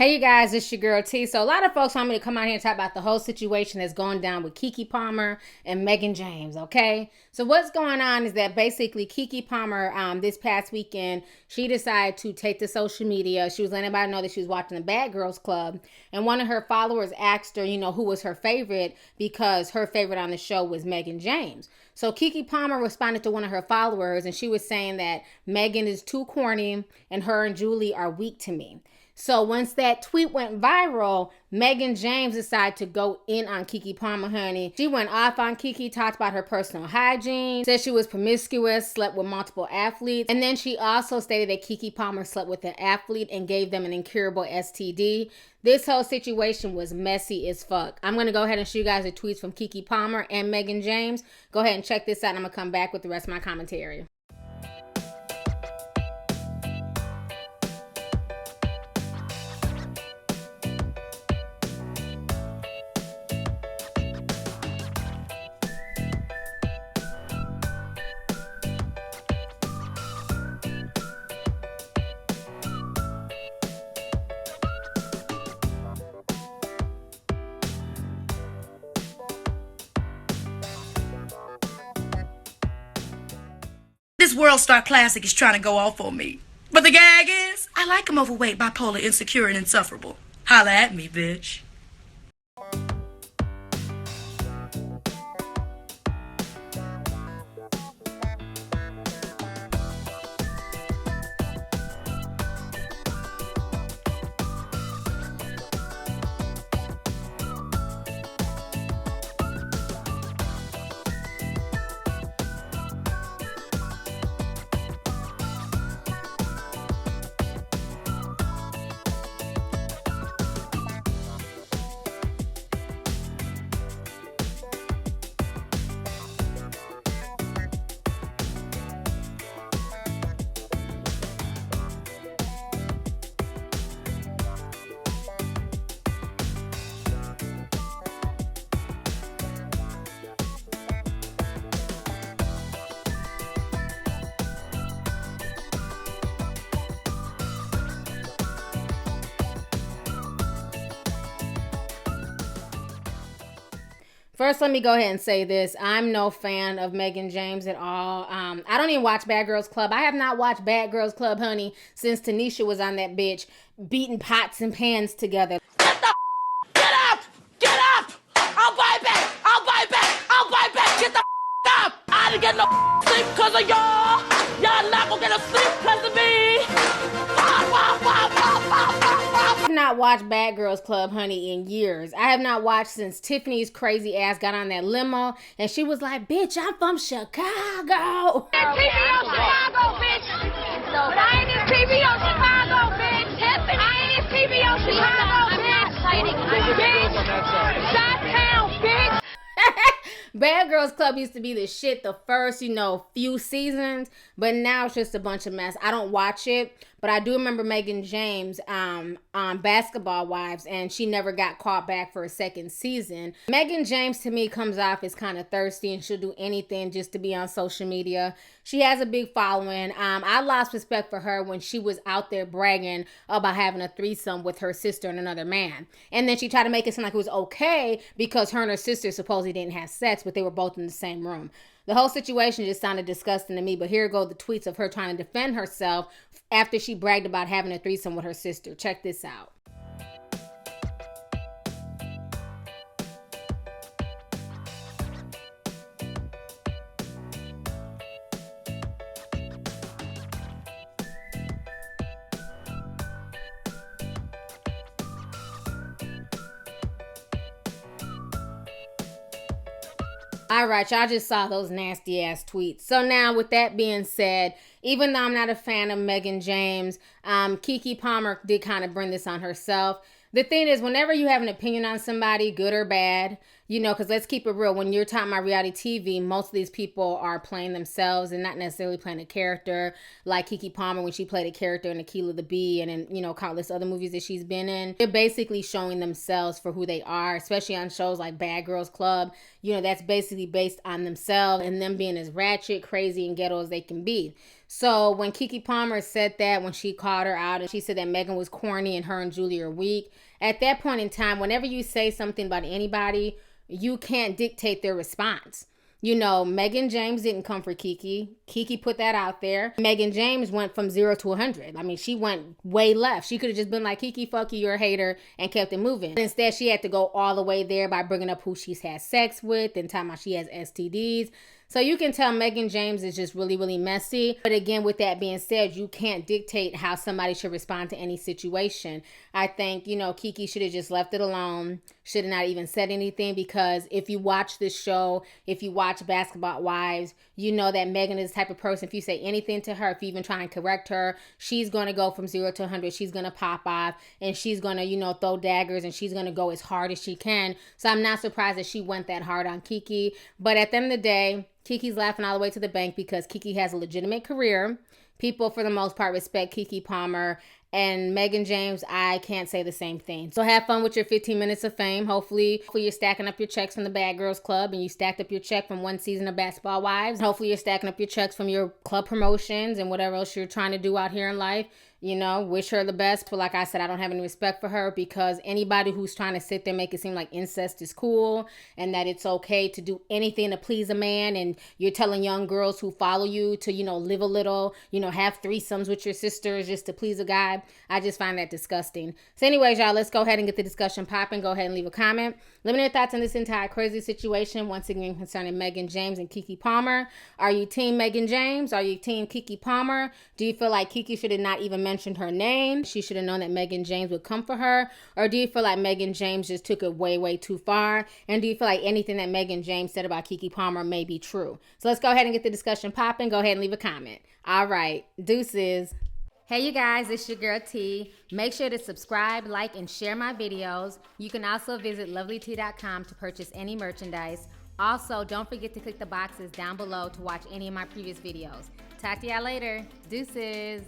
Hey you guys, it's your girl T. So a lot of folks want me to come out here and talk about the whole situation that's going down with Keke Palmer and Mehgan James, okay? So what's going on is that basically Keke Palmer, this past weekend, she decided to take to social media. She was letting everybody know that she was watching the Bad Girls Club, and one of her followers asked her, who was her favorite, because her favorite on the show was Mehgan James. So Keke Palmer responded to one of her followers, and she was saying that Mehgan is too corny and her and Julie are weak to me. So once that tweet went viral, Mehgan James decided to go in on Keke Palmer, honey. She went off on Keke, talked about her personal hygiene, said she was promiscuous, slept with multiple athletes, and then she also stated that Keke Palmer slept with an athlete and gave them an incurable STD. This whole situation was messy as fuck. I'm going to go ahead and show you guys the tweets from Keke Palmer and Mehgan James. Go ahead and check this out, and I'm going to come back with the rest of my commentary. This World Star Classic is trying to go off on me. But the gag is, I like him overweight, bipolar, insecure, and insufferable. Holla at me, bitch. First, let me go ahead and say this. I'm no fan of Mehgan James at all. I don't even watch Bad Girls Club. I have not watched Bad Girls Club, honey, since Tanisha was on that bitch beating pots and pans together. Get up! Get up! I'll buy back! I'll buy back! I'll buy back! Get the up! I didn't get no sleep because of y'all! Y'all not gonna get no sleep because of me! I have not watched Bad Girls Club, honey, in years. I have not watched since Tiffany's crazy ass got on that limo and she was like, bitch, I'm from Chicago. TVO Chicago, bitch. But I ain't in TVO Chicago, bitch. I ain't in TVO Chicago, bitch. Shot-town, bitch. Bad Girls Club used to be the shit the first, few seasons, but now it's just a bunch of mess. I don't watch it, but I do remember Mehgan James on Basketball Wives, and she never got caught back for a second season. Mehgan James, to me, comes off as kind of thirsty, and she'll do anything just to be on social media. She has a big following. I lost respect for her when she was out there bragging about having a threesome with her sister and another man. And then she tried to make it seem like it was okay because her and her sister supposedly didn't have sex, but they were both in the same room. The whole situation just sounded disgusting to me, but here go the tweets of her trying to defend herself after she bragged about having a threesome with her sister. Check this out. All right, y'all just saw those nasty ass tweets. So now with that being said, even though I'm not a fan of Mehgan James, Keke Palmer did kind of bring this on herself. The thing is, whenever you have an opinion on somebody, good or bad, because let's keep it real. When you're talking about reality TV, most of these people are playing themselves and not necessarily playing a character. Like Keke Palmer, when she played a character in Akilah the Bee and in, countless other movies that she's been in. They're basically showing themselves for who they are, especially on shows like Bad Girls Club. That's basically based on themselves and them being as ratchet, crazy, and ghetto as they can be. So when Keke Palmer said that, when she called her out and she said that Mehgan was corny and her and Julie are weak, at that point in time, whenever you say something about anybody, you can't dictate their response. You know, Mehgan James didn't come for Keke. Keke put that out there. Mehgan James went from 0 to 100. I mean, she went way left. She could have just been like, Keke, fuck you, you're a hater, and kept it moving. But instead, she had to go all the way there by bringing up who she's had sex with and talking about she has STDs. So you can tell Mehgan James is just really, really messy. But again, with that being said, you can't dictate how somebody should respond to any situation. I think, you know, Keke should have just left it alone. Should have not even said anything, because if you watch this show, if you watch Basketball Wives, you know that Mehgan is the type of person, if you say anything to her, if you even try and correct her, she's going to go from 0 to 100. She's going to pop off and she's going to, you know, throw daggers and she's going to go as hard as she can. So I'm not surprised that she went that hard on Keke. But at the end of the day, Keke's laughing all the way to the bank because Keke has a legitimate career. People, for the most part, respect Keke Palmer. And Mehgan James, I can't say the same thing. So have fun with your 15 minutes of fame. Hopefully you're stacking up your checks from the Bad Girls Club and you stacked up your check from one season of Basketball Wives. Hopefully you're stacking up your checks from your club promotions and whatever else you're trying to do out here in life. You know, wish her the best. But like I said, I don't have any respect for her, because anybody who's trying to sit there make it seem like incest is cool and that it's okay to do anything to please a man, and you're telling young girls who follow you to, you know, live a little, you know, have threesomes with your sisters just to please a guy. I just find that disgusting. So anyways, y'all, let's go ahead and get the discussion popping. Go ahead and leave a comment. Let me know your thoughts on this entire crazy situation, once again, concerning Mehgan James and Keke Palmer. Are you team Mehgan James? Are you team Keke Palmer? Do you feel like Keke should have not even mentioned her name? She should have known that Mehgan James would come for her? Or do you feel like Mehgan James just took it way, way too far? And do you feel like anything that Mehgan James said about Keke Palmer may be true? So let's go ahead and get the discussion popping. Go ahead and leave a comment. All right. Deuces. Hey you guys, it's your girl T. Make sure to subscribe, like, and share my videos. You can also visit Lovelyti.com to purchase any merchandise. Also, don't forget to click the boxes down below to watch any of my previous videos. Talk to y'all later. Deuces.